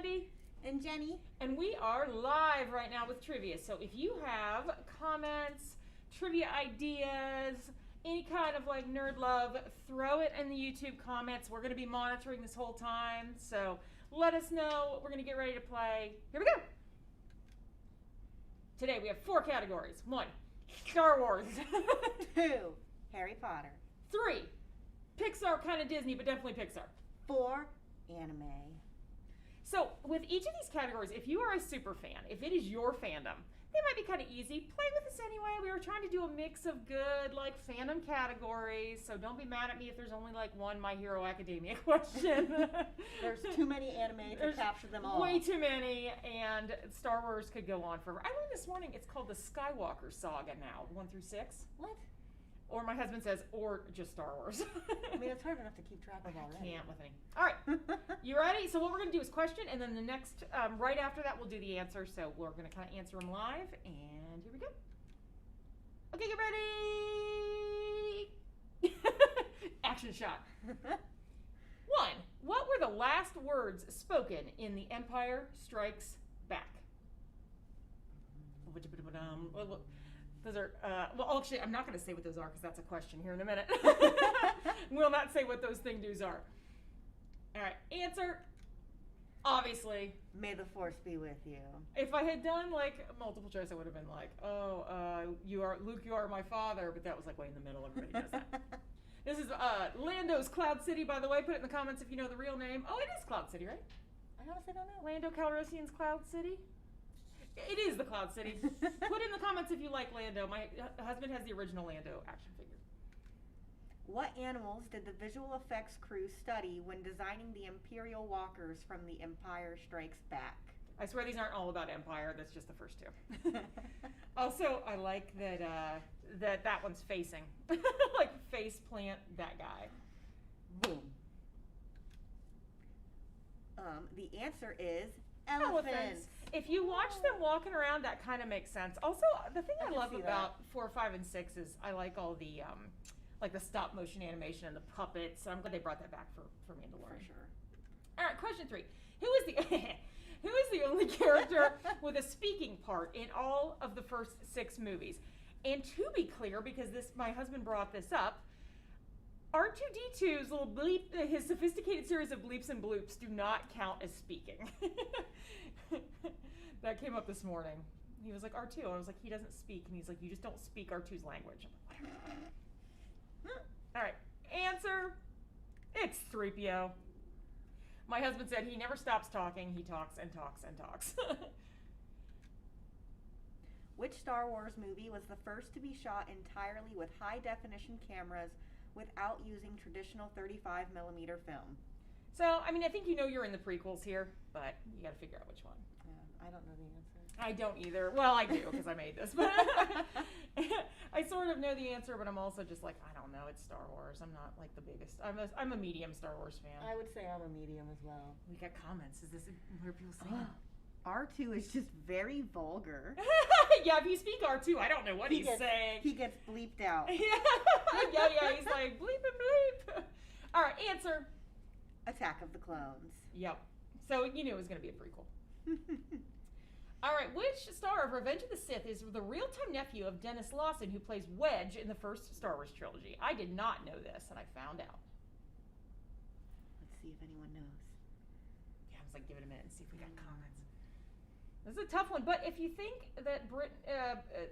Mandy and Jenny, and we are live right now with trivia. So if you have comments, trivia ideas, any kind of like nerd love, throw it in the YouTube comments. We're going to be monitoring this whole time, so let us know. We're going to get ready to play. Here we go. Today we have 4 categories. 1, Star Wars. 2, Harry Potter. 3, Pixar, kind of Disney, but definitely Pixar. 4, anime. So with each of these categories, if you are a super fan, if it is your fandom, they might be kind of easy. Play with us anyway. We were trying to do a mix of good, like, fandom categories, so don't be mad at me if there's only, like, one My Hero Academia question. There's too many anime to capture them all. Way too many, and Star Wars could go on forever. I learned this morning it's called the Skywalker Saga now, 1 through 6. What? Or my husband says, or just Star Wars. I mean, it's hard enough to keep track of already. Can't with any. All right, you ready? So what we're going to do is question, and then the next, right after that, we'll do the answer. So we're going to kind of answer them live, and here we go. Okay, get ready. Action shot. 1, what were the last words spoken in The Empire Strikes Back? Those are, well, actually, I'm not going to say what those are because that's a question here in a minute. We'll not say what those thing-dos are. All right, answer, obviously. May the force be with you. If I had done, like, multiple choice, I would have been like, Luke, you are my father, but that was, like, way in the middle. Everybody knows that. This is Lando's Cloud City, by the way. Put it in the comments if you know the real name. Oh, it is Cloud City, right? I honestly don't know. Lando Calrissian's Cloud City? It is the Cloud City. Put in the comments if you like Lando. My husband has the original Lando action figure. What animals did the visual effects crew study when designing the Imperial Walkers from The Empire Strikes Back? I swear these aren't all about Empire. That's just the first 2. Also, I like that that one's facing. Like face plant that guy. Boom. The answer is elephants. If you watch them walking around, that kind of makes sense. Also, the thing I love about 4, 5, and 6 is I like all the like the stop motion animation and the puppets. So I'm glad they brought that back for Mandalorian. For sure. All right, question 3. Who is the only character with a speaking part in all of the first 6 movies? And to be clear, because my husband brought this up, R2-D2's little bleep, his sophisticated series of bleeps and bloops do not count as speaking. That came up this morning. He was like, R2. I was like, he doesn't speak. And he's like, you just don't speak R2's language. I'm like, all right, answer, it's 3PO. My husband said he never stops talking. He talks and talks and talks. Which Star Wars movie was the first to be shot entirely with high-definition cameras without using traditional 35mm film? So, I mean, I think you know you're in the prequels here, but you got to figure out which one. Yeah, I don't know the answer. I don't either. Well, I do because I made this, but I sort of know the answer, but I'm also just like, I don't know. It's Star Wars. I'm not like the biggest. I'm a medium Star Wars fan. I would say I'm a medium as well. We got comments. Is this where people saying? R2 is just very vulgar. Yeah, if you speak R2, I don't know what he's saying. He gets bleeped out. yeah, he's like bleep and bleep. All right, answer. Attack of the Clones. Yep. So you knew it was going to be a prequel. All right, which star of Revenge of the Sith is the real-time nephew of Dennis Lawson, who plays Wedge in the first Star Wars trilogy? I did not know this, and I found out. Let's see if anyone knows. Yeah, I was like, give it a minute and see if we got comments. This is a tough one, but if you think that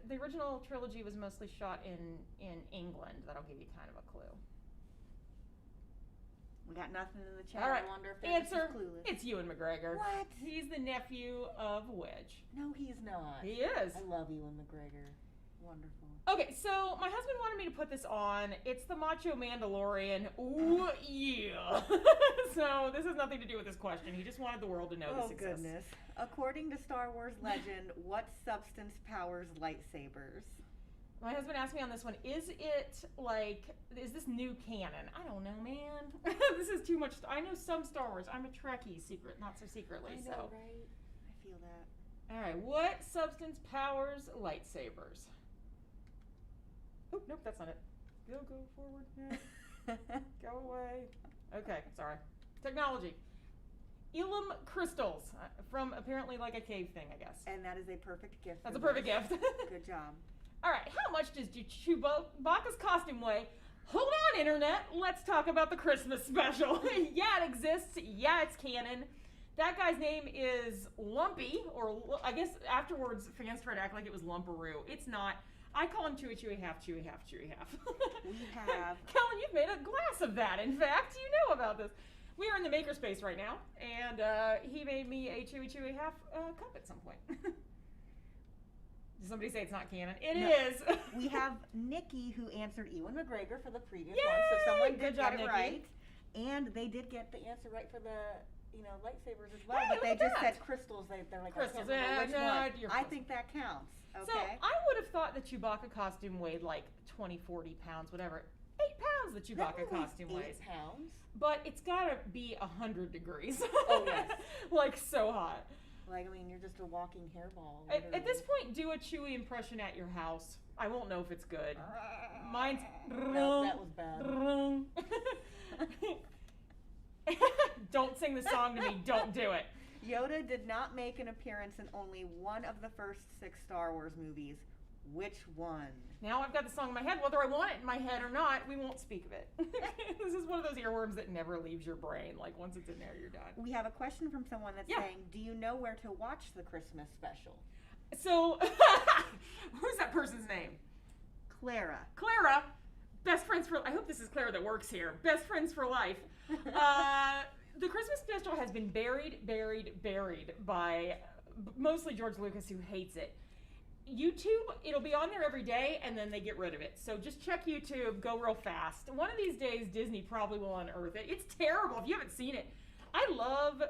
the original trilogy was mostly shot in England, that'll give you kind of a clue. We got nothing in the chat. All right, I wonder if answer. Clueless. It's Ewan McGregor. What? He's the nephew of Wedge. No, he's not. He is. I love Ewan McGregor. Wonderful. Okay, so my husband wanted me to put this on. It's the Macho Mandalorian. Ooh, yeah. So this has nothing to do with this question. He just wanted the world to know this exists. Oh, goodness. According to Star Wars legend, what substance powers lightsabers? My husband asked me on this one, is this new canon? I don't know, man. This is too much. I know some Star Wars. I'm a Trekkie, not so secretly. I know, right? I feel that. All right, what substance powers lightsabers? Oh, nope, that's not it. Go forward. Yeah. Go away. Okay, sorry. Technology. Elam crystals from apparently like a cave thing, I guess. And that is a perfect gift. That's a perfect gift. Good job. All right, how much does Chewbacca's costume weigh? Hold on, Internet. Let's talk about the Christmas special. Yeah, it exists. Yeah, it's canon. That guy's name is Lumpy, or I guess afterwards fans try to act like it was Lumperoo. It's not. I call him Chewy Chewy Half, Chewy Half, Chewy Half. We have. Kellen, you've made a glass of that, in fact. You know about this. We are in the makerspace right now, and he made me a Chewy Chewy Half cup at some point. Did somebody say it's not canon? It is. We have Nikki, who answered Ewan McGregor for the previous Yay! one, so someone Good did job, get it Nikki. right. And they did get the answer right for the, lightsabers as well, Hey, but look they at just that. said crystals. They're like, Crystals, I can't remember which yeah, no, one. you're I close. think that counts. Okay. So I would have thought the Chewbacca costume weighed like 20, 40 pounds, whatever. 8 pounds the Chewbacca That costume weighs weighs. 8 pounds. But it's gotta be 100 degrees. Oh, yes. Like so hot. Like, you're just a walking hairball. At this point, do a Chewy impression at your house. I won't know if it's good. Mine's... No, that was bad. Don't sing the song to me. Don't do it. Yoda did not make an appearance in only one of the first 6 Star Wars movies. Which one? Now I've got the song in my head. Whether I want it in my head or not, we won't speak of it. This is one of those earworms that never leaves your brain. Like, once it's in there, you're done. We have a question from someone that's saying, do you know where to watch the Christmas special? So, who's that person's name? Clara. Clara, best friends for... I hope this is Clara that works here. Best friends for life. The Christmas special has been buried by mostly George Lucas, who hates it. YouTube, it'll be on there every day, and then they get rid of it. So just check YouTube, go real fast. One of these days, Disney probably will unearth it. It's terrible if you haven't seen it. I love,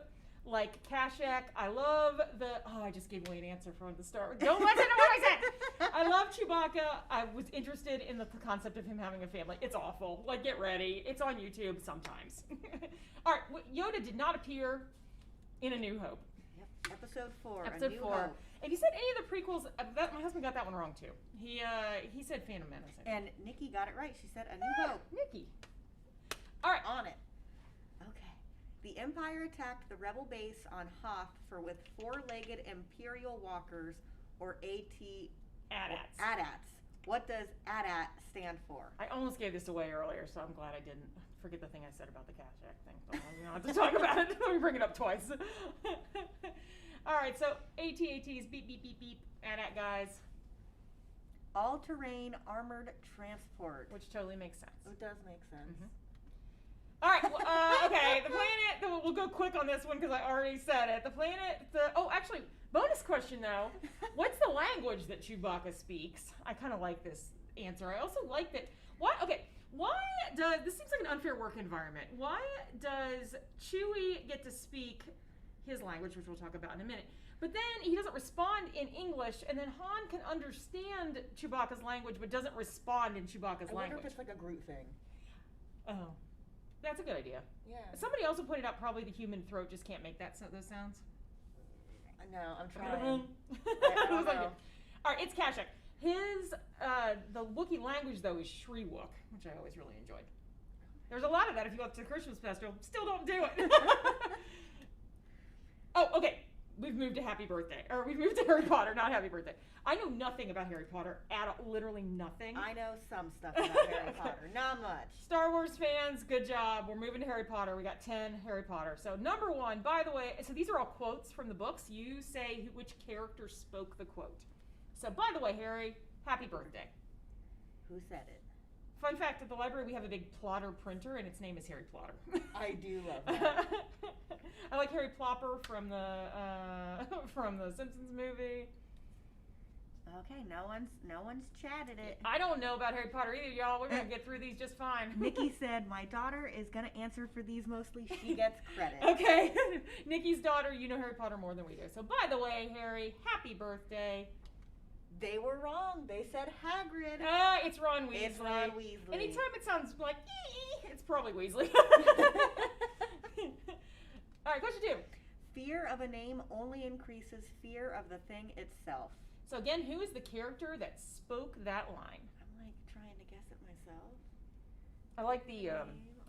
like, Kashak. I love I just gave away an answer from the start. Don't listen to what I said. I love Chewbacca. I was interested in the concept of him having a family. It's awful. Like, get ready. It's on YouTube sometimes. All right, Yoda did not appear in A New Hope. Yep. Episode 4. Episode A New 4. Hope. If you said any of the prequels, my husband got that one wrong too. He said Phantom Menace. And Nikki got it right. She said A New Hope. Nikki. All right. On it. Okay. The Empire attacked the rebel base on Hoth with 4-legged Imperial Walkers, or AT-ATs. What does AT-AT stand for? I almost gave this away earlier, so I'm glad I didn't. Forget the thing I said about the Kashak thing. You don't have to talk about it. Let me bring it up twice. All right, so AT-ATs, beep, beep, beep, beep, AT-AT guys. All-terrain armored transport. Which totally makes sense. It does make sense. Mm-hmm. All right, well, okay, the planet, we'll go quick on this one because I already said it. Actually, bonus question though. What's the language that Chewbacca speaks? I kind of like this answer. I also like that, this seems like an unfair work environment. Why does Chewie get to speak his language, which we'll talk about in a minute, but then he doesn't respond in English, and then Han can understand Chewbacca's language but doesn't respond in Chewbacca's I language? wonder if it's like a Groot thing. Oh, that's a good idea. Yeah. Somebody also pointed out probably the human throat just can't make those sounds. No, I'm trying. I don't know. All right, it's Kashak. His, the Wookiee language, though, is Shri-Wook, which I always really enjoyed. There's a lot of that if you go up to the Christmas festival. Still don't do it. Oh, okay. We've moved to Happy Birthday. Or we've moved to Harry Potter, not Happy Birthday. I know nothing about Harry Potter at all. Literally nothing. I know some stuff about Harry Potter. Not much. Star Wars fans, good job. We're moving to Harry Potter. We got 10 Harry Potter. So number 1, by the way, so these are all quotes from the books. You say which character spoke the quote. So by the way, Harry, happy birthday. Who said it? Fun fact, at the library we have a big plotter printer and its name is Harry Plotter. I do love that. I like Harry Plopper from the Simpsons movie. Okay, no one's chatted it. I don't know about Harry Potter either, y'all. We're gonna get through these just fine. Nikki said, "My daughter is gonna answer for these mostly. She gets credit." Okay, Nikki's daughter, you know Harry Potter more than we do. So by the way, Harry, happy birthday. They were wrong. They said Hagrid. It's Ron Weasley. It's Ron Weasley. Anytime it sounds like ee, it's probably Weasley. All right, question 2. Fear of a name only increases fear of the thing itself. So again, who is the character that spoke that line? I'm like trying to guess it myself. I like the Name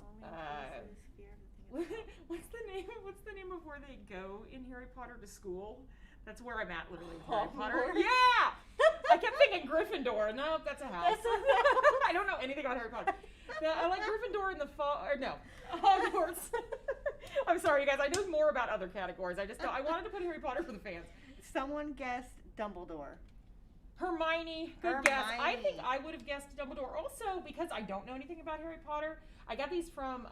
only increases fear of the thing What's the name? What's the name of where they go in Harry Potter to school? That's where I'm at literally with Harry Potter. Yeah! I kept thinking Gryffindor. No, that's a house. I don't know anything about Harry Potter. I like Gryffindor in the fall. Or no, Hogwarts. I'm sorry, you guys. I know more about other categories. I wanted to put Harry Potter for the fans. Someone guessed Dumbledore. Hermione, good guess. I think I would have guessed Dumbledore also because I don't know anything about Harry Potter. I got these from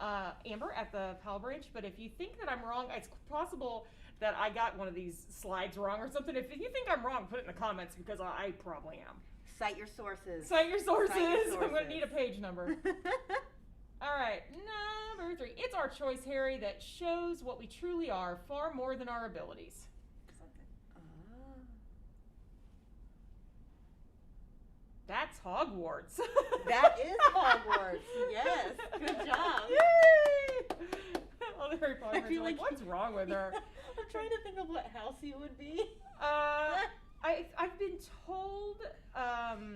Amber at the Pal Branch, but if you think that I'm wrong, it's possible that I got one of these slides wrong or something. If you think I'm wrong, put it in the comments because I probably am. Cite your sources. Cite your sources. I'm going to need a page number. All right, number 3. It's our choice, Harry, that shows what we truly are far more than our abilities. That's Hogwarts. That is Hogwarts. Yes. Good job. Yay! All the Harry Potter fans are like, what's wrong with her? I'm trying to think of what house you would be. I've been told,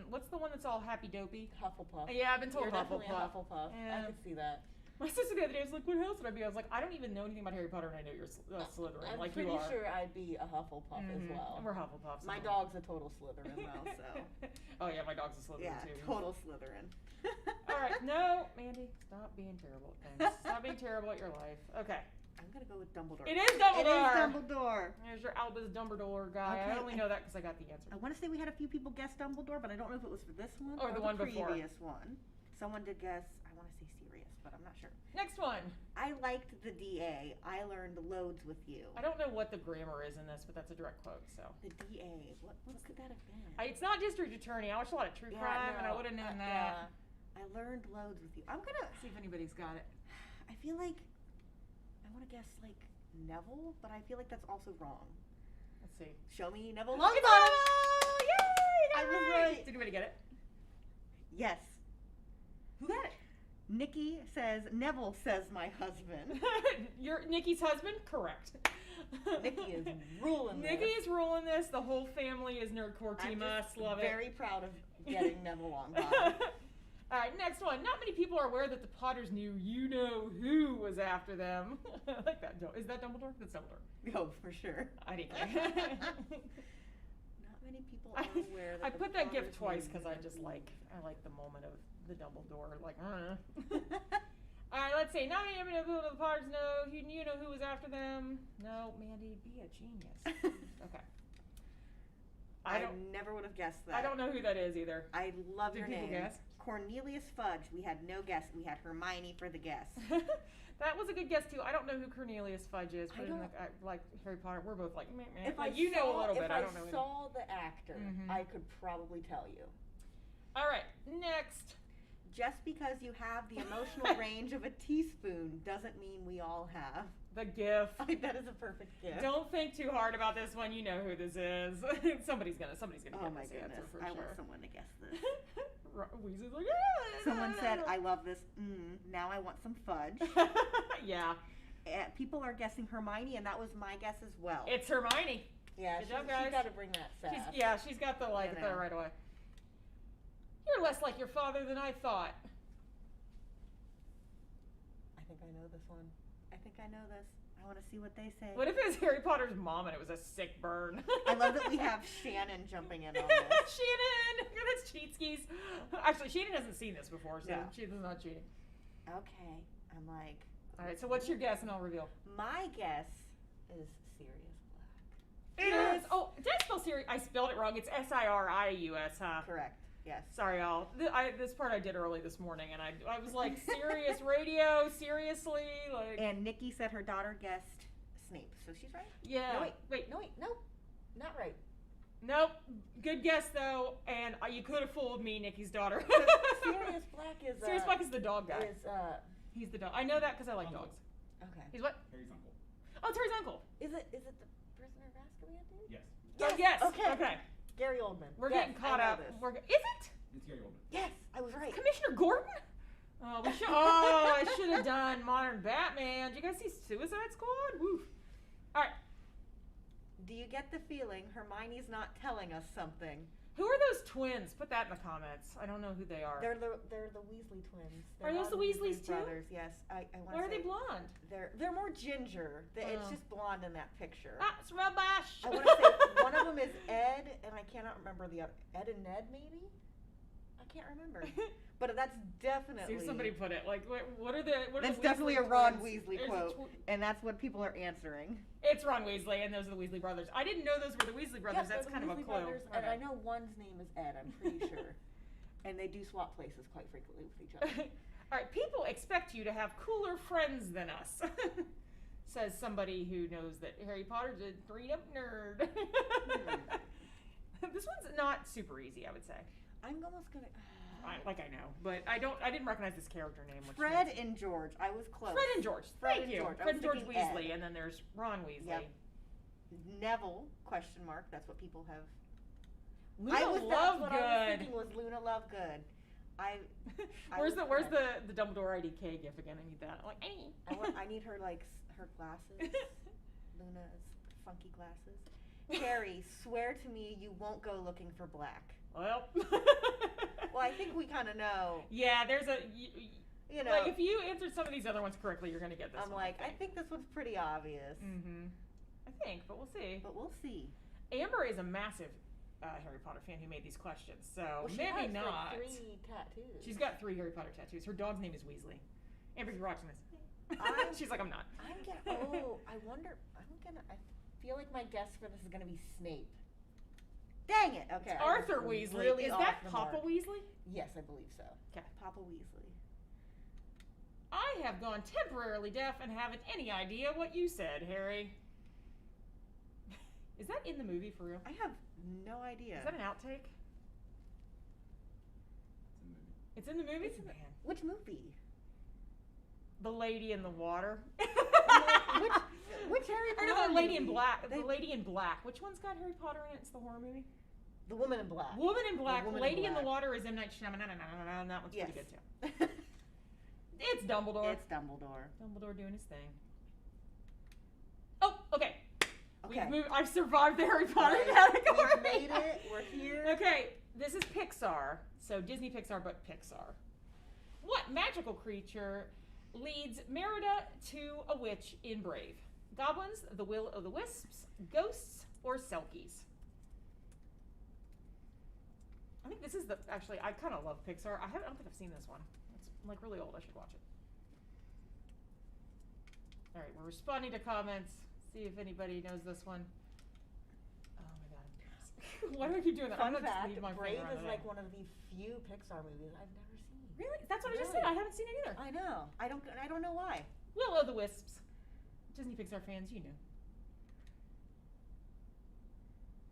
what's the one that's all happy dopey? Hufflepuff. Yeah, I've been told You're definitely a Hufflepuff. Hufflepuff. Yeah. I could see that. My sister the other day was like, what house would I be? I was like, I don't even know anything about Harry Potter and I know you're Slytherin, I'm like you pretty are. sure I'd be a Hufflepuff as well. We're Hufflepuffs. My dog's a total Slytherin though, so. Oh yeah, my dog's a Slytherin too. Yeah, total Slytherin. All right, no, Mandy, stop being terrible at things. Stop being terrible at your life. Okay. I'm gonna go with Dumbledore. It is Dumbledore. It is Dumbledore. There's your Albus Dumbledore guy. Okay. I only know that because I got the answer. I want to say we had a few people guess Dumbledore, but I don't know if it was for this one or the one before. Previous one. Someone did guess. I want to say Sirius, but I'm not sure. Next one. I liked the DA. I learned loads with you. I don't know what the grammar is in this, but that's a direct quote. So. The DA. What could that have been? It's not District Attorney. I watched a lot of true crime, and I would have known that. Yeah. I learned loads with you. I'm gonna see if anybody's got it. I feel like I want to guess like Neville, but I feel like that's also wrong. Let's see. Show me Neville Longbottom. Yay! I was right. Did anybody get it? Yes. Who got it? Nikki says, Neville says my husband. You're Nikki's husband? Correct. Nikki is ruling this. Nikki is ruling this. The whole family is nerdcore team us. Love it. Very proud of getting Neville Longbottom. All right, next one. Not many people are aware that the Potters knew you-know-who was after them. I like that. Is that Dumbledore? That's Dumbledore. Oh, for sure. I didn't Not many people are aware that I the put that Potters gift twice because knew I like the moment of the Dumbledore. Like, All right, let's see. Not many people the Potters know. You know who was after them. No, Mandy, be a genius. Okay. I never would have guessed that. I don't know who that is either. I love your name. Did people guess? Cornelius Fudge. We had no guess. We had Hermione for the guess. That was a good guess too. I don't know who Cornelius Fudge is. But I like Harry Potter. We're both like, meh, meh. If Like, I you know a little bit. If I don't know. I saw the actor, I could probably tell you. All right, next. Just because you have the emotional range of a teaspoon doesn't mean we all have. The GIF. That is a perfect GIF. Don't think too hard about this one. You know who this is. somebody's gonna Oh get my this goodness! answer for I sure. want someone to guess this. Weezy's like, yeah. Someone said, "I love this. Now I want some fudge." Yeah. People are guessing Hermione, and that was my guess as well. It's Hermione. Yeah, Good job, guys. She's got to bring that sass. She's got the right away. You're less like your father than I thought. I think I know this one. I think I know this. I want to see what they say. What if it was Harry Potter's mom and it was a sick burn? I love that we have Shannon jumping in on this. Shannon! That's cheat skis. Actually, Shannon hasn't seen this before, so she's not cheating. Okay. I'm like... All right, so what's your guess and I'll reveal? My guess is Sirius Black. It is. Oh, did I spell Sirius? I spelled it wrong. It's Sirius, huh? Correct. Yes. Sorry, y'all. This part I did early this morning, and I was like, Sirius Radio, seriously? Like. And Nikki said her daughter guessed Snape, so she's right? Yeah. No, wait. No. Not right. Nope. Good guess, though, and you could have fooled me, Nikki's daughter. Sirius Black is... Sirius Black is the dog guy. He's the dog. I know that because I like dogs. Okay. He's what? Harry's uncle. Oh, it's Harry's uncle. Is it the Prisoner of Azkaban dude? Yes. Oh, yes. Okay. Gary Oldman. We're getting caught up. This. Is it? It's Gary Oldman. Yes, I was right. Commissioner Gordon? Oh, I should have done Modern Batman. Did you guys see Suicide Squad? Woof. All right. Do you get the feeling Hermione's not telling us something? Who are those twins? Put that in the comments. I don't know who they are. They're the Weasley twins. They're Are those not the Weasleys too? brothers? Yes. I want to Why are they blonde? They're more ginger. It's just blonde in that picture. That's rubbish. I want to say one of them is Ed, and I cannot remember the other. Ed and Ned, maybe? I can't remember. But that's definitely. See if somebody put it. Like, what are the? That's definitely a Ron Weasley quote, and that's what people are answering. It's Ron Weasley, and those are the Weasley brothers. I didn't know those were the Weasley brothers. Yep, That's kind of a clue. Brothers, and I know one's name is Ed. I'm pretty sure, and they do swap places quite frequently with each other. All right, people expect you to have cooler friends than us. Says somebody who knows that Harry Potter's a straight-up nerd. This one's not super easy, I would say. I'm almost gonna. I know, but I didn't recognize this character name. Fred and George. I was close. Fred and George. Thank you. George. Fred and George Weasley, Ed. and then there's Ron Weasley. Yep. Neville ? That's what people have. Luna I was Lovegood. thinking was Luna Lovegood. Where's the Dumbledore IDK gif again? I need that. I'm like, hey. I need her her glasses. Luna's funky glasses. Harry, swear to me you won't go looking for black. Well. Well, I think we kind of know. Yeah, there's a. You know. Like, if you answered some of these other ones correctly, you're gonna get this one. I'm like, I think this one's pretty obvious. Mm-hmm. I think, but we'll see. We'll see. Amber is a massive Harry Potter fan who made these questions, so she maybe has, not. Like 3 tattoos. She's got 3 Harry Potter tattoos. Her dog's name is Weasley. Amber, you're watching this. She's like, I'm not. I wonder. I feel like my guess for this is gonna be Snape. Dang it! Okay. It's Arthur Weasley. Really is that Papa Weasley? Yes, I believe so. Okay. Papa Weasley. I have gone temporarily deaf and haven't any idea what you said, Harry. Is that in the movie for real? I have no idea. Is that an outtake? It's in the movie? It's in the movie? Which movie? The Lady in the Water. Which Harry Potter? Or no, the Lady in movie? Black. The Lady in Black. Which one's got Harry Potter in it? It's the horror movie. The Woman in Black. Woman in Black. Woman Lady in in the Black. Water is M. Night Shyamalan. And that one's Yes. pretty good too. It's Dumbledore. It's Dumbledore. Dumbledore doing his thing. Oh, okay. Okay. I've survived the Harry Potter We've category. made it. We're here. Okay, this is Pixar. So Disney Pixar, but Pixar. What magical creature leads Merida to a witch in Brave? Goblins, the Will-o'-the-Wisps, ghosts, or Selkies? I think this is actually, I kind of love Pixar. I don't think I've seen this one. It's like really old. I should watch it. All right, we're responding to comments. See if anybody knows this one. Oh my god. Why do I keep doing that? Fun I'm gonna fact, just leave my Brave finger on is it. like one of the few Pixar movies I've never seen. Really? That's what I just said. I haven't seen it either. I know. I don't know why. Will-o'-the-Wisps. Disney Pixar fans, you knew.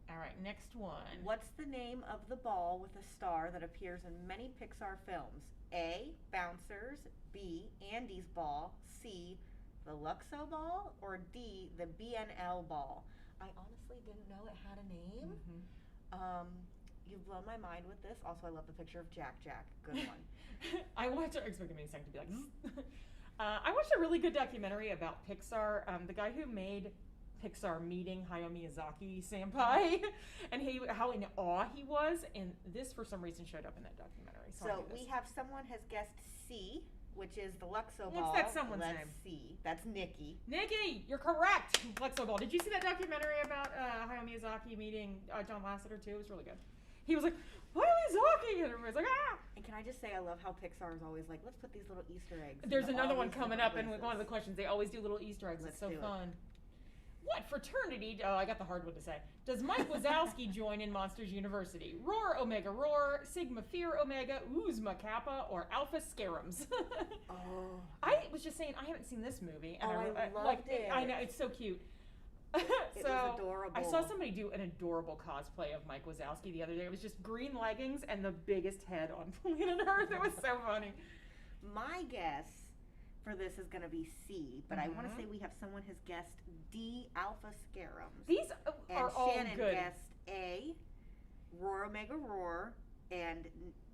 All right, next one. What's the name of the ball with a star that appears in many Pixar films? A. Bouncers. B. Andy's ball. C. The Luxo ball. Or D. The BNL ball. I honestly didn't know it had a name. Mm-hmm. You've blown my mind with this. Also, I love the picture of Jack. Good one. I expected me to be like, I watched a really good documentary about Pixar. The guy who made Pixar meeting Hayao Miyazaki senpai, and how in awe he was, and this for some reason showed up in that documentary. So we have someone has guessed C, which is the Luxo ball. What's that someone's name? Let's see. That's Nikki. Nikki, you're correct. Luxo ball. Did you see that documentary about Hayao Miyazaki meeting John Lasseter too? It was really good. He was like, "Hayao Miyazaki," and everybody's like, "Ah!" And can I just say, I love how Pixar is always like, let's put these little Easter eggs. There's into another all one these coming different up, and places. one of the questions they always do little Easter eggs. Let's It's so do it. fun. What fraternity? Oh, I got the hard one to say. Does Mike Wazowski join in Monsters University? Roar Omega Roar, Sigma Fear Omega, Uzma Kappa, or Alpha Scarums? Oh. I was just saying I haven't seen this movie, and I loved it. I know it's so cute. It was adorable. I saw somebody do an adorable cosplay of Mike Wazowski the other day. It was just green leggings and the biggest head on planet Earth. It was so funny. My guess for this is going to be C, but I want to say we have someone has guessed D, Alpha Scarums. These are and all Shannon good. guessed A, Roar Omega Roar, and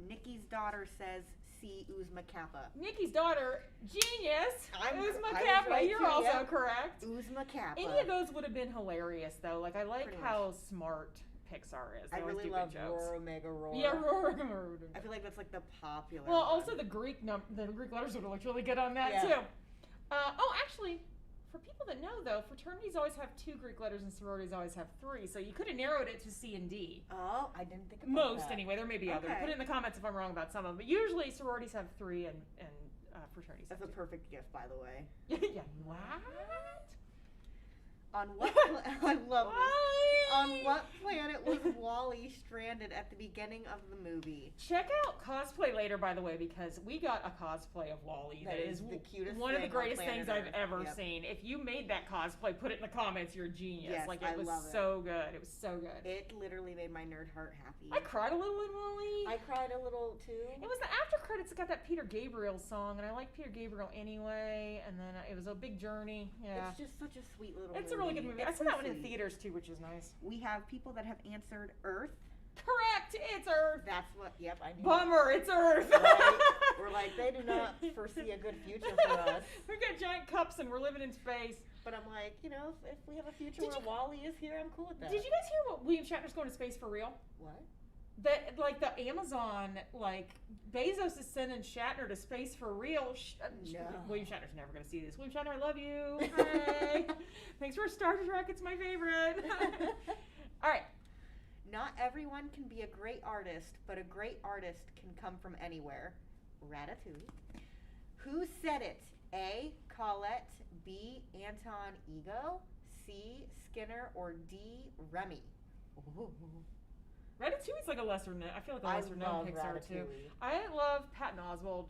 Nikki's daughter says C, Uzma Kappa. Nikki's daughter, genius. Uzma I was Kappa. right You're too, also yep. correct. Uzma Kappa. Any of those would have been hilarious, though. Like, I like Pretty how smart Pixar is. I They always really do love good jokes. Roar Omega Roar. Yeah, Roar. I feel like that's like the popular Well, one. also the Greek letters would have looked really good on that Yeah. too. Actually, for people that know though, fraternities always have 2 Greek letters and sororities always have 3. So you could have narrowed it to C and D. Oh, I didn't think about Most that. anyway. There may be others. Okay. Put it in the comments if I'm wrong about some of them. But usually sororities have 3 and fraternities That's a have 2. perfect gift, by the way. Yeah. What? On what? I love this. On what planet was Wally stranded at the beginning of the movie? Check out cosplay later, by the way, because we got a cosplay of Wally That is the cutest one of the thing on greatest planet things I've Earth. ever Yep. seen. If you made that cosplay, put it in the comments. You're a genius. Yes, like I it was love it. so good. It was so good. It literally made my nerd heart happy. I cried a little in Wally. I cried a little too. It was the after credits that got that Peter Gabriel song, and I like Peter Gabriel anyway. And then it was a big journey. Yeah, It's just such a sweet little it's movie. a really good movie. I It's saw so that one in sweet. theaters too, which is nice. We have people that have answered Earth. Correct. It's Earth. That's what, yep, I knew. Bummer. It's Earth. Right? We're like, they do not foresee a good future for us. We've got giant cups and we're living in space. But I'm like, if we have a future Did where you- Wally is here, I'm cool with that. Did you guys hear what William Shatner's going to space for real? What? That like the Amazon, like Bezos is sending Shatner to space for real. No. William Shatner's never going to see this. William Shatner, I love you. Hi. Thanks for Star Trek. It's my favorite. All right. Not everyone can be a great artist, but a great artist can come from anywhere. Ratatouille. Who said it? A. Colette. B. Anton Ego. C. Skinner. Or D. Remy. Ooh. Ratatouille's like a lesser known. I feel like a I lesser known love Pixar too. Ratatouille. I love Patton Oswalt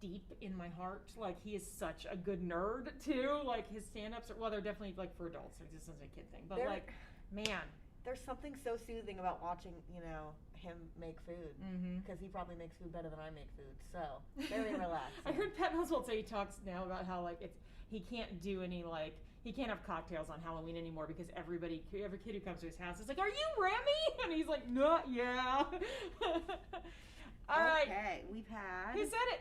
deep in my heart. Like he is such a good nerd too. Like his stand-ups are they're definitely like for adults. It just isn't a kid thing. But They're- like, man. There's something so soothing about watching, him make food. Mm-hmm. Because he probably makes food better than I make food. So, very relaxing. I heard Patton Oswalt say he talks now about how like he can't do any like he can't have cocktails on Halloween anymore because every kid who comes to his house is like, "Are you Remy?" And he's like, "No, yeah." All right. Okay, we've had... Who said it?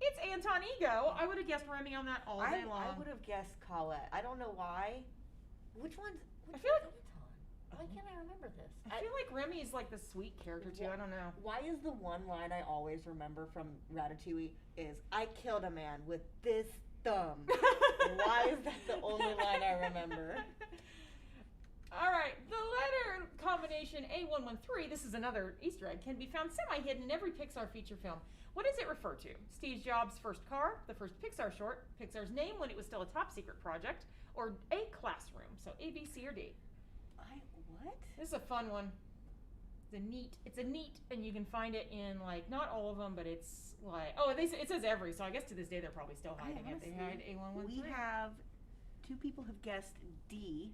It's Anton Ego. I would have guessed Remy on that all day long. I would have guessed Colette. I don't know why. Which one's... I feel like- Why can't I remember this? I feel like Remy is like the sweet character too. I don't know. Why is the one line I always remember from Ratatouille is, I killed a man with this thumb. Why is that the only line I remember? All right, the letter combination A113, this is another Easter egg, can be found semi-hidden in every Pixar feature film. What does it refer to? Steve Jobs' first car, the first Pixar short, Pixar's name when it was still a top secret project, or a classroom? So A, B, C, or D. What? This is a fun one. It's a neat, and you can find it in like not all of them, but it's like it says every. So I guess to this day they're probably still hiding it. They hide A113. We have 2 people have guessed D.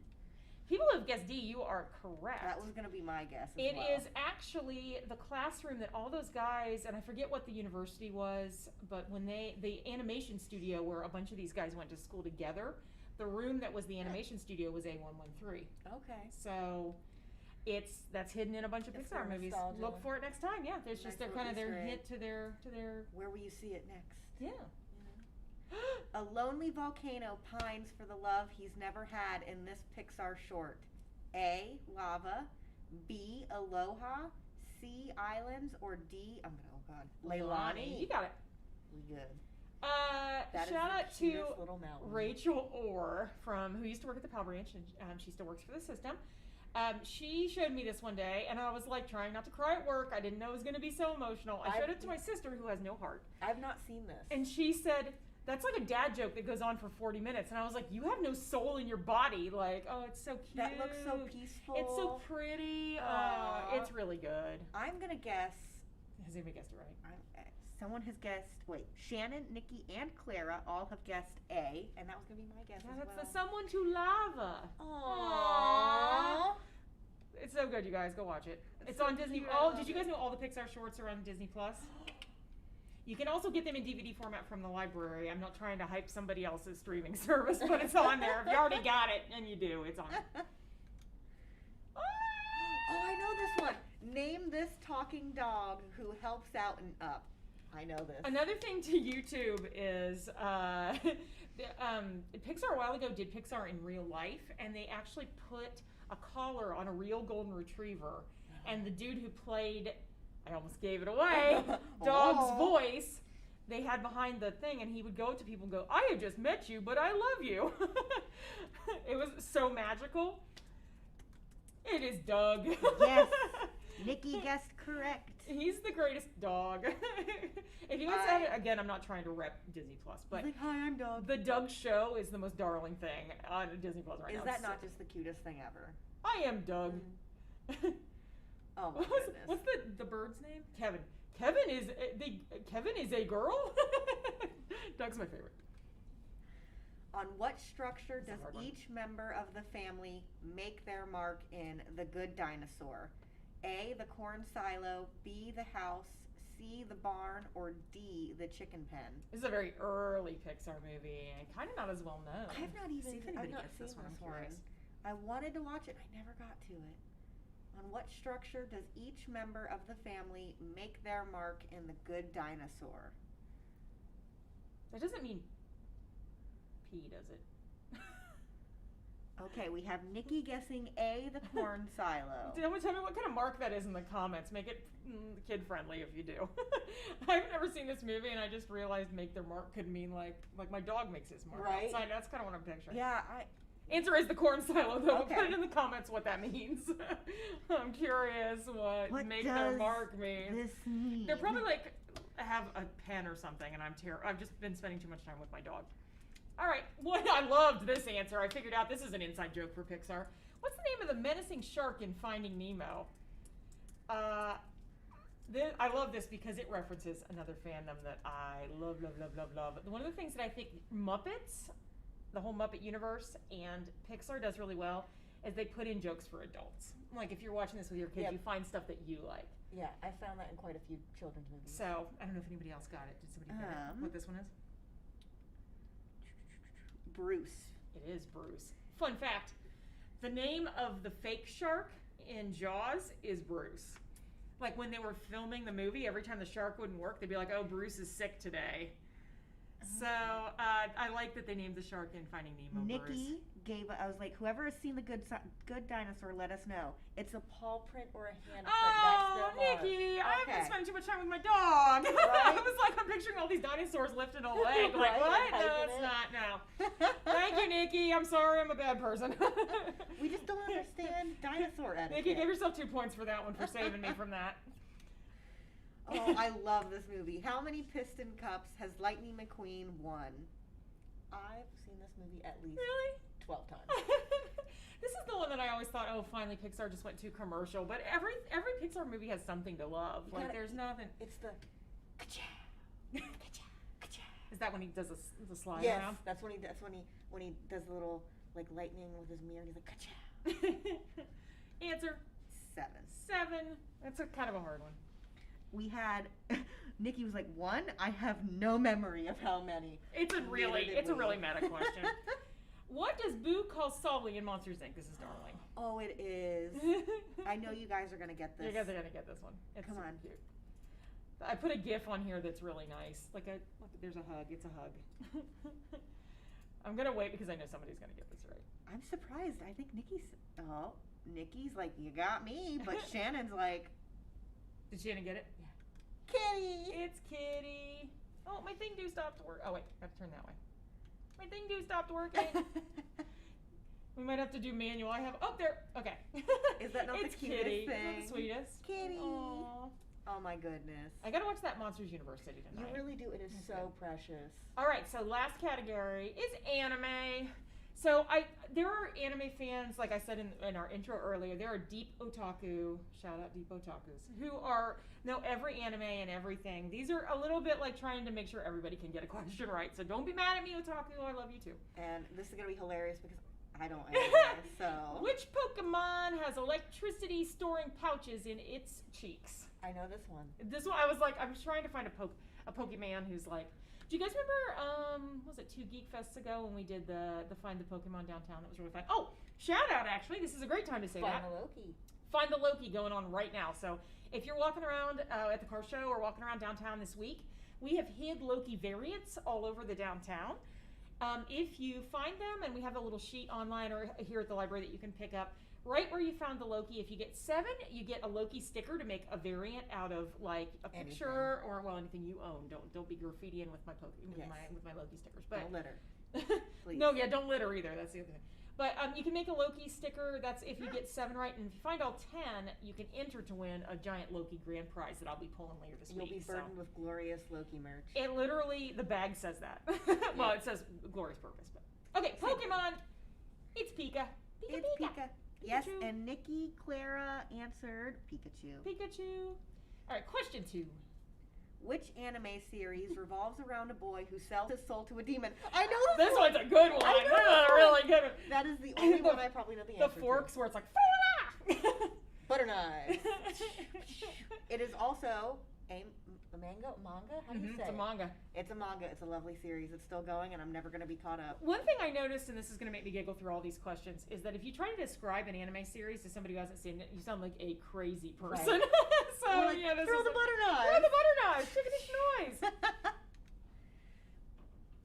People who have guessed D, you are correct. That was going to be my guess as It well. is actually the classroom that all those guys, and I forget what the university was, but when the animation studio where a bunch of these guys went to school together, the room that was the animation studio was A113. Okay. So that's hidden in a bunch of It's Pixar for movies. nostalgia. Look for it next time. Yeah, there's just Nice their little kind of their Easter egg. hint to their Where will you see it next? yeah. A lonely volcano pines for the love he's never had in this Pixar short. A. Lava. B. Aloha. C. Islands. Or D. Leilani. You got it. We good. Shout That is the out to cutest little mountain. Rachel Orr who used to work at the Pal Branch, and she still works for the system. She showed me this one day, and I was like trying not to cry at work. I didn't know it was going to be so emotional. I showed it to my sister, who has no heart, I've not seen this. and she said, "That's like a dad joke that goes on for 40 minutes." And I was like, "You have no soul in your body." Like, oh, it's so cute. That looks so peaceful. It's so pretty. Aw. It's really good. I'm going to guess. Has anybody guessed it right? Someone has guessed. Wait, Shannon, Nikki, and Clara all have guessed A, and that was going to be my guess Yeah, as that's well. the Someone to Lava. Aww. It's so good, you guys. Go watch it. It's so on Disney. cute, I Oh, love did you guys know all the Pixar shorts are on Disney Plus? You can also get them in DVD format from the library. I'm not trying to hype somebody else's streaming service, but it's on there. If you already got it, and you do, it's on. Oh, I know this one. Name this talking dog who helps out in Up. I know this. Another thing to YouTube is Pixar a while ago did Pixar in real life, and they actually put a collar on a real golden retriever, and the dude who played, I almost gave it away, Dog's voice, they had behind the thing, and he would go to people and go, I have just met you, but I love you. It was so magical. It is Doug. Yes. Nikki guessed correct. He's the greatest dog. If you guys have it, again, I'm not trying to rep Disney Plus, but like, hi, I'm Doug. The Doug Show is the most darling thing on Disney Plus right now. Is that not just the cutest thing ever? I am Doug. Oh my goodness. What's the bird's name? Kevin. Kevin is a girl? Doug's my favorite. On what structure does each member of the family make their mark in The Good Dinosaur? A, the corn silo, B, the house, C, the barn, or D, the chicken pen? This is a very early Pixar movie and kind of not as well known. I've not even seen this one. I wanted to watch it. I never got to it. On what structure does each member of the family make their mark in The Good Dinosaur? That doesn't mean P, does it? Okay, we have Nikki guessing A, the corn silo. Tell me what kind of mark that is in the comments. Make it kid friendly if you do. I've never seen this movie, and I just realized make their mark could mean like my dog makes his mark outside. That's kind of what I'm picturing. Yeah, Answer is the corn silo, though. Okay. Put it in the comments what that means. I'm curious what make their mark means. This mean? They're probably like have a pen or something, and I've just been spending too much time with my dog. All right, I loved this answer. I figured out this is an inside joke for Pixar. What's the name of the menacing shark in Finding Nemo? I love this because it references another fandom that I love. One of the things that I think Muppets, the whole Muppet universe, and Pixar does really well is they put in jokes for adults. Like if you're watching this with your kids, you find stuff that you like. Yeah, I found that in quite a few children's movies. So, I don't know if anybody else got it. Did somebody get it? What this one is? Bruce. It is Bruce. Fun fact, the name of the fake shark in Jaws is Bruce. Like when they were filming the movie, every time the shark wouldn't work, they'd be like, oh, Bruce is sick today. So I like that they named the shark in Finding Nemo Nikki Bruce. I was like, whoever has seen The Good Dinosaur, let us know. It's a paw print or a hand print. Oh, That's Nikki, I've been spending too much time with my dog. Right? I was like, I'm picturing all these dinosaurs lifting a leg. Like, what? No, it's not. No. Thank you, Nikki. I'm sorry, I'm a bad person. We just don't understand dinosaur etiquette. Nikki, give yourself 2 points for that one for saving me from that. Oh, I love this movie. How many Piston Cups has Lightning McQueen won? I've seen this movie at least 12 times. This is the one that I always thought, oh, finally Pixar just went too commercial. But every Pixar movie has something to love. Like there's nothing. It's the ka-chow, ka-chow, ka-chow. Is that when he does the slide around? Yes, that's when he does the little like lightning with his mirror. He's like ka-chow. Answer 7. That's a kind of a hard one. We had Nikki was like 1. I have no memory of how many. It's a really meta question. What does Boo call Sulley in Monsters Inc? This is darling. Oh, it is. I know you guys are gonna get this. You guys are gonna get this one. It's Come on. Cute. I put a GIF on here that's really nice. Look, there's a hug. It's a hug. I'm gonna wait because I know somebody's gonna get this right. I'm surprised. I think Nikki's like, you got me, but Shannon's like, did Shannon get it? Yeah. Kitty. It's Kitty. Oh, my thing stopped working. Oh wait, I have to turn that way. My thing stopped working. We might have to do manual. There. Okay. Is that not the cutest Kitty. thing? It's the sweetest. Kitty. Aww. Oh my goodness. I gotta watch that Monsters University tonight. You really do. It is so precious. All right, so last category is anime. So there are anime fans, like I said in our intro earlier, there are deep otaku, shout out deep otakus, who know every anime and everything. These are a little bit like trying to make sure everybody can get a question right. So don't be mad at me, otaku. I love you too. And this is going to be hilarious because I don't anime, so. Which Pokemon has electricity storing pouches in its cheeks? I know this one. This one, I was like, I'm trying to find a Pokemon who's like, do you guys remember, was it 2 GeekFests ago when we did the Find the Pokemon downtown? That was really fun. Oh, shout out actually. This is a great time to say that. Find the Loki. Find the Loki going on right now. So if you're walking around at the car show or walking around downtown this week, we have hid Loki variants all over the downtown. If you find them, and we have a little sheet online or here at the library that you can pick up, right where you found the Loki, if you get 7, you get a Loki sticker to make a variant out of like a picture or anything you own. Don't be graffitiing with my with my Loki stickers. But don't litter. Please. No, yeah, don't litter either. That's the other thing. But you can make a Loki sticker. That's if you get 7 right, and if you find all 10, you can enter to win a giant Loki grand prize that I'll be pulling later this week. You'll be burdened with glorious Loki merch. It literally, the bag says that. Well, it says glorious purpose, but okay. Pokemon. It's Pika. It's Pika. Yes, and Nikki Clara answered Pikachu. Pikachu. All right, question 2. Which anime series revolves around a boy who sells his soul to a demon? I know this one's a good one. I know this is a really good one. That is the only one I probably know the answer The forks where it's like butter knives. It is also a manga. How do you say? It's a manga. It's a manga. It's a lovely series. It's still going, and I'm never going to be caught up. One thing I noticed, and this is going to make me giggle through all these questions, is that if you try to describe an anime series to somebody who hasn't seen it, you sound like a crazy person. Right. So like, yeah, this throw is the butter knives. Throw the butter knives. Chickadee noise.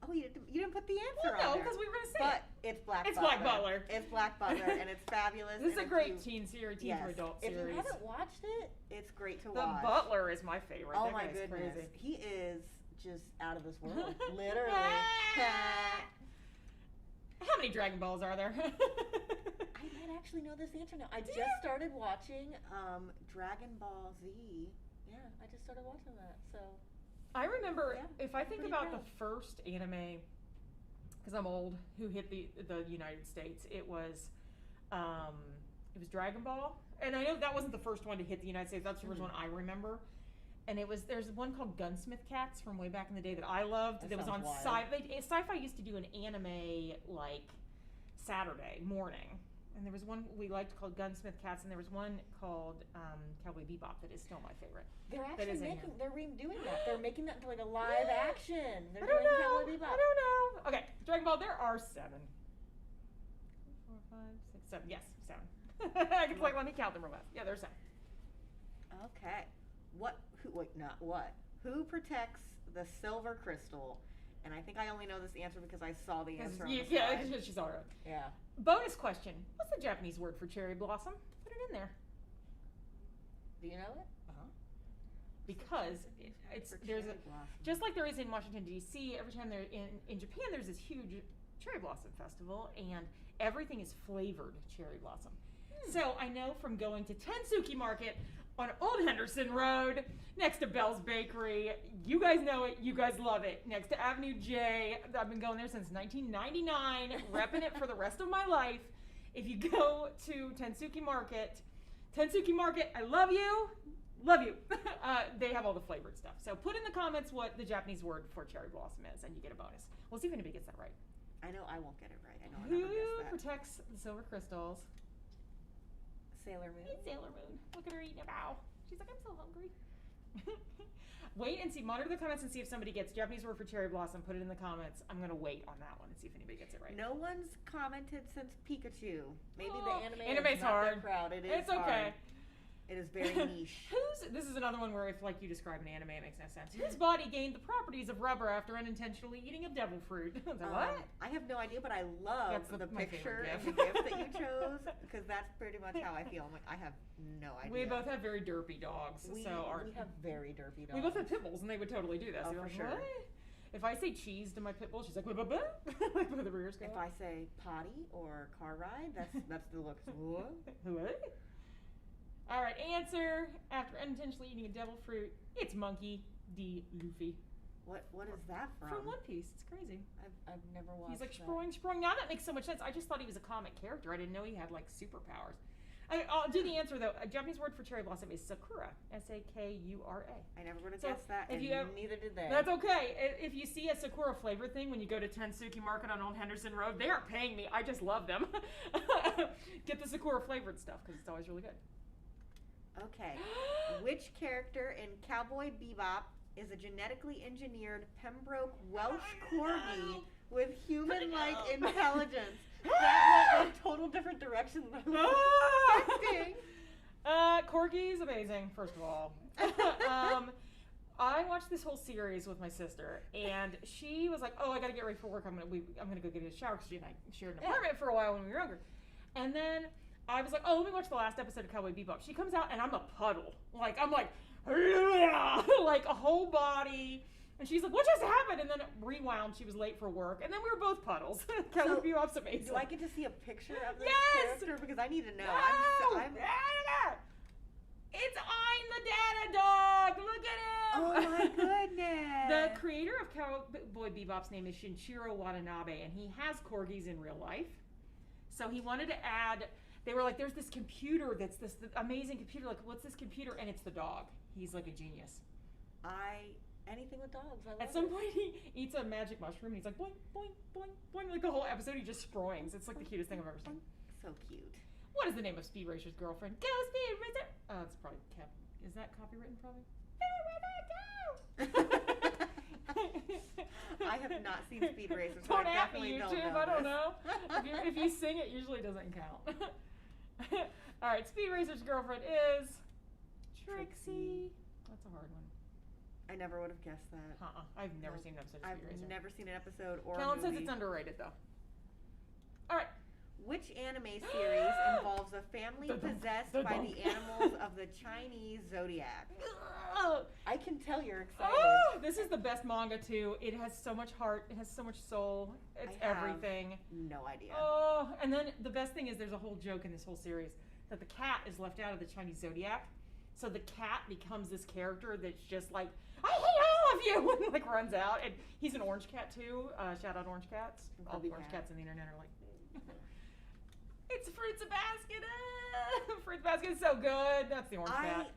Oh, you didn't put the answer Well, on no, there. because we were going to say But it's Black Butler. Black Butler. It's Black Butler, and it's fabulous. This is and a great it's teen series, teen yes. to adult If series. you haven't watched it, it's great to The watch. Butler is my favorite. Oh that my guy's goodness. crazy. He is just out of this world. Literally. How many Dragon Balls are there? I might actually know this answer now. I just started watching Dragon Ball Z. Yeah, I just started watching that. So I remember, yeah, if I think pretty about proud. the first anime, because I'm old, who hit the United States, it was Dragon Ball, and I know that wasn't the first one to hit the United States. That's the first one I remember, and there's one called Gunsmith Cats from way back in the day that I loved. That was on Sci-Fi used to do an anime like Saturday morning. And there was one we liked called Gunsmith Cats, and there was one called Cowboy Bebop that is still my favorite. they're actually they're redoing that. They're making that into like a live action. They're I don't doing know. Cowboy Bebop. I don't know. Okay, Dragon Ball. There are 7. 4, 5, 6, 7. Yes, 7. I can let me count them real fast. Yeah, there's 7. Okay. Who protects the silver crystal? And I think I only know this answer because I saw the answer on the Yeah, slide. because she saw it. Yeah. Bonus question. What's the Japanese word for cherry blossom? Put it in there. Do you know it? Because just like there is in Washington, D.C., every time they're in Japan, there's this huge cherry blossom festival, and everything is flavored cherry blossom. So I know from going to Tensuki Market on Old Henderson Road, next to Bell's Bakery. You guys know it. You guys love it. Next to Avenue J. I've been going there since 1999, repping it for the rest of my life. If you go to Tensuki Market, I love you. Love you. They have all the flavored stuff. So put in the comments what the Japanese word for cherry blossom is, and you get a bonus. We'll see if anybody gets that right. I know I won't get it right. I know I Who never guessed that. protects the silver crystals? Sailor Moon. It's Sailor Moon. Look at her eating a bow. She's like, I'm so hungry. Wait and see. Monitor the comments and see if somebody gets Japanese word for cherry blossom. Put it in the comments. I'm going to wait on that one and see if anybody gets it right. No one's commented since Pikachu. Maybe the anime anime's is not hard. their crowd. It is It's okay. hard. It is very niche. This is another one where if like you describe an anime, it makes no sense. Whose body gained the properties of rubber after unintentionally eating a devil fruit? What? I have no idea, but I love the my picture favorite and the gift that you chose because that's pretty much how I feel. I'm like, I have no idea. We both have very derpy dogs. We have very derpy dogs. We both have pit bulls, and they would totally do this. Oh, They're for like, sure. "What?" If I say cheese to my pit bull, she's like, "Blah, blah, blah." Like with the rears go If up. I say potty or car ride, that's the look. What? All right, answer. After unintentionally eating a devil fruit, it's Monkey D. Luffy. What is that from? From One Piece. It's crazy. I've never watched. He's like that. sprung. Now that makes so much sense. I just thought he was a comic character. I didn't know he had like superpowers. I'll do the answer though. A Japanese word for cherry blossom is sakura. Sakura. I never would have So guessed that, and neither did they. That's okay. If you see a sakura flavor thing when you go to Tensuki Market on Old Henderson Road, they aren't paying me. I just love them. Get the sakura flavored stuff because it's always really good. Okay. Which character in Cowboy Bebop is a genetically engineered Pembroke Welsh Corgi with human-like intelligence? That went in a total different direction than I was expecting. Corgi is amazing, first of all. I watched this whole series with my sister, and she was like, "Oh, I gotta get ready for work. I'm gonna go get a shower," because she and I shared an apartment for a while when we were younger. And then I was like, "Oh, let me watch the last episode of Cowboy Bebop." She comes out, and I'm a puddle. Like I'm like, like a whole body. And she's like, "What just happened?" And then it rewound. She was late for work, and then we were both puddles. Cowboy Bebop's amazing. Do I get to see a picture of this character? Because I need to know. I'm It's I'm the Data Dog. Look at him. Oh my goodness. The creator of Cowboy Bebop's name is Shinichiro Watanabe, and he has corgis in real life. So he wanted to add. They were like, "There's this computer that's this amazing computer. Like, what's this computer?" And it's the dog. He's like a genius. Anything with dogs. I love At some point, he eats a magic mushroom, and he's like, boing, boing, boing, boing. Like the whole episode, he just sproings. It's like the cutest thing I've ever seen. So cute. What is the name of Speed Racer's girlfriend? Go, Speed Racer! Oh, it's probably is that copywritten, probably? I have not seen Speed Racer, so Don't I at me, definitely YouTube. don't know. I don't know. If you sing it, usually doesn't count. All right, Speed Racer's girlfriend is Trixie. That's a hard one. I never would have guessed that. I've never seen an episode of Speed Racer. I've never seen an episode or Kellen a movie. says it's underrated, though. All right. Which anime series involves a family possessed by the animals of the Chinese zodiac? I can tell you're excited. Oh, this is the best manga, too. It has so much heart. It has so much soul. It's everything. No idea. Oh, and then the best thing is there's a whole joke in this whole series that the cat is left out of the Chinese zodiac. So the cat becomes this character that's just like, "I hate all of you," and like runs out. And he's an orange cat, too. Shout out orange cats. All the orange cats on the internet are like, "It's Fruits Basket." Fruits Basket is so good. That's the orange cat.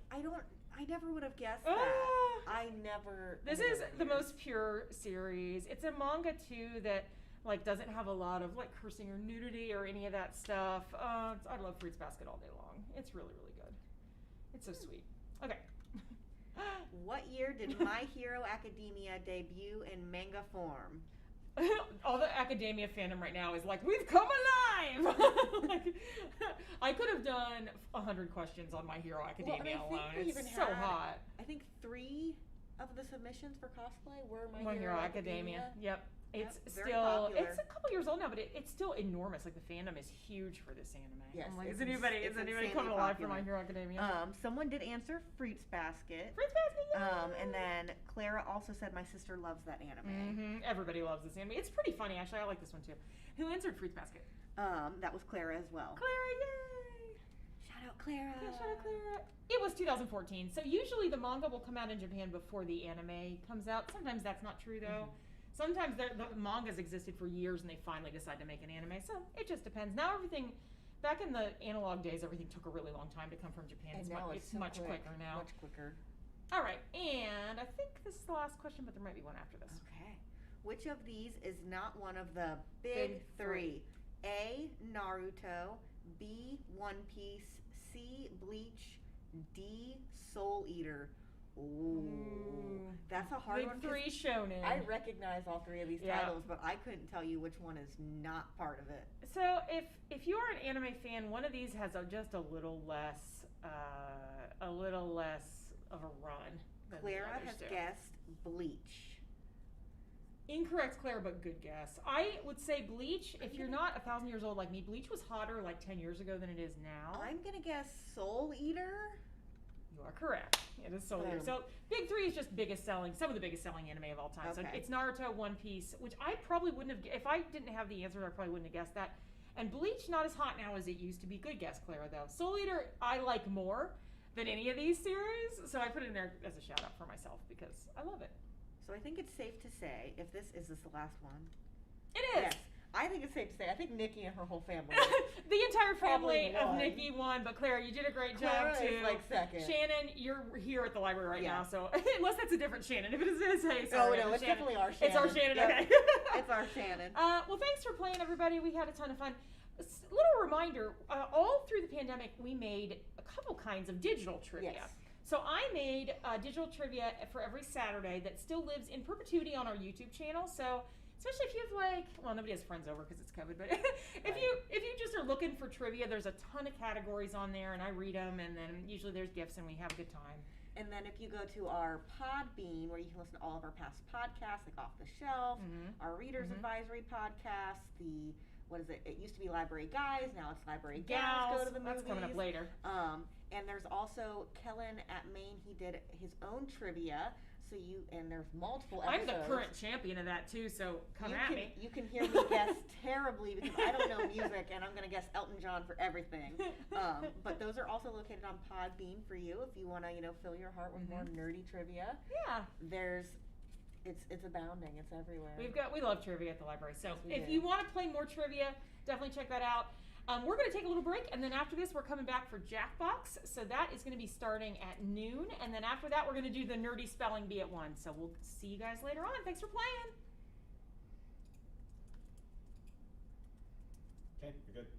I never would have guessed that. I never. This is the most pure series. It's a manga too that like doesn't have a lot of like cursing or nudity or any of that stuff. I love Fruits Basket all day long. It's really, really good. It's so sweet. Okay. What year did My Hero Academia debut in manga form? All the academia fandom right now is like, "We've come alive!" Like, I could have done 100 questions on My Hero Academia alone. It's so hot. I think 3 of the submissions for cosplay were My Hero Academia. Yep. It's very still, popular. it's a couple years old now, but it's still enormous. Like the fandom is huge for this anime. Yes, I'm like, it's is anybody insanely coming alive for popular. My Hero Academia? Someone did answer Fruits Basket. Fruits Basket, And then Clara also said, "My sister loves that anime." Everybody loves this anime. It's pretty funny, actually. I like this one too. Who answered Fruits Basket? That was Clara as well. Clara, yay! Shout out Clara. Yeah, shout out Clara. It was 2014, so usually the manga will come out in Japan before the anime comes out. Sometimes that's not true though. Sometimes the mangas existed for years and they finally decide to make an anime, so it just depends. Now everything, back in the analog days, everything took a really long time to come from Japan. It's so much quick. quicker now. Much quicker. All right, and I think this is the last question, but there might be one after this. Okay. Which of these is not one of the big three? A. Naruto. B. One Piece. C. Bleach. D. Soul Eater. Ooh. That's a hard one. Big three shonen. I recognize all 3 of these titles, but I couldn't tell you which one is not part of it. So if you are an anime fan, one of these has just a little less of a run. Than Clara the has others do. guessed Bleach. Incorrect, Clara, but good guess. I would say Bleach. If you're not 1,000 years old like me, Bleach was hotter like 10 years ago than it is now. I'm gonna guess Soul Eater. You are correct. It is Soul Eater. So Big Three is just some of the biggest selling anime of all time. Okay. So it's Naruto, One Piece, which I probably wouldn't have, if I didn't have the answer, I probably wouldn't have guessed that. And Bleach, not as hot now as it used to be. Good guess, Clara, though. Soul Eater, I like more than any of these series. So I put it in there as a shout out for myself because I love it. So I think it's safe to say, is this the last one? It is. Yes. I think it's safe to say. I think Nikki and her whole family. The entire family Probably of won. Nikki won, but Clara, you did a great Clara job too. is like second. Shannon, you're here at the library right Yeah. now, so unless that's a different Shannon. If it is, hey, Oh sorry. no, it's Shannon. definitely our Shannon. It's our Shannon, Yep. okay. It's our Shannon. Well, thanks for playing, everybody. We had a ton of fun. Little reminder, all through the pandemic, we made a couple kinds of digital trivia. Yes. So I made digital trivia for every Saturday that still lives in perpetuity on our YouTube channel. So Especially if you have like, well, nobody has friends over because it's COVID, but if you just are looking for trivia, there's a ton of categories on there, and I read them, and then usually there's gifts, and we have a good time. And then if you go to our Podbean, where you can listen to all of our past podcasts, like Off the Shelf, our Reader's Advisory podcast, what is it? It used to be Library Guys, now it's Library Gals. Go to the movies. That's coming up later. And there's also Kellen at Maine. He did his own trivia. And there's multiple episodes. I'm the current champion of that too, so come at me. You can hear me guess terribly because I don't know music, and I'm going to guess Elton John for everything. But those are also located on Podbean for you if you want to, fill your heart with more nerdy trivia. Yeah. It's abounding. It's everywhere. We love trivia at the library. So if you want to play more trivia, definitely check that out. We're going to take a little break, and then after this, we're coming back for Jackbox. So that is going to be starting at noon, and then after that, we're going to do the nerdy spelling bee at 1. So we'll see you guys later on. Thanks for playing. Okay, you're good.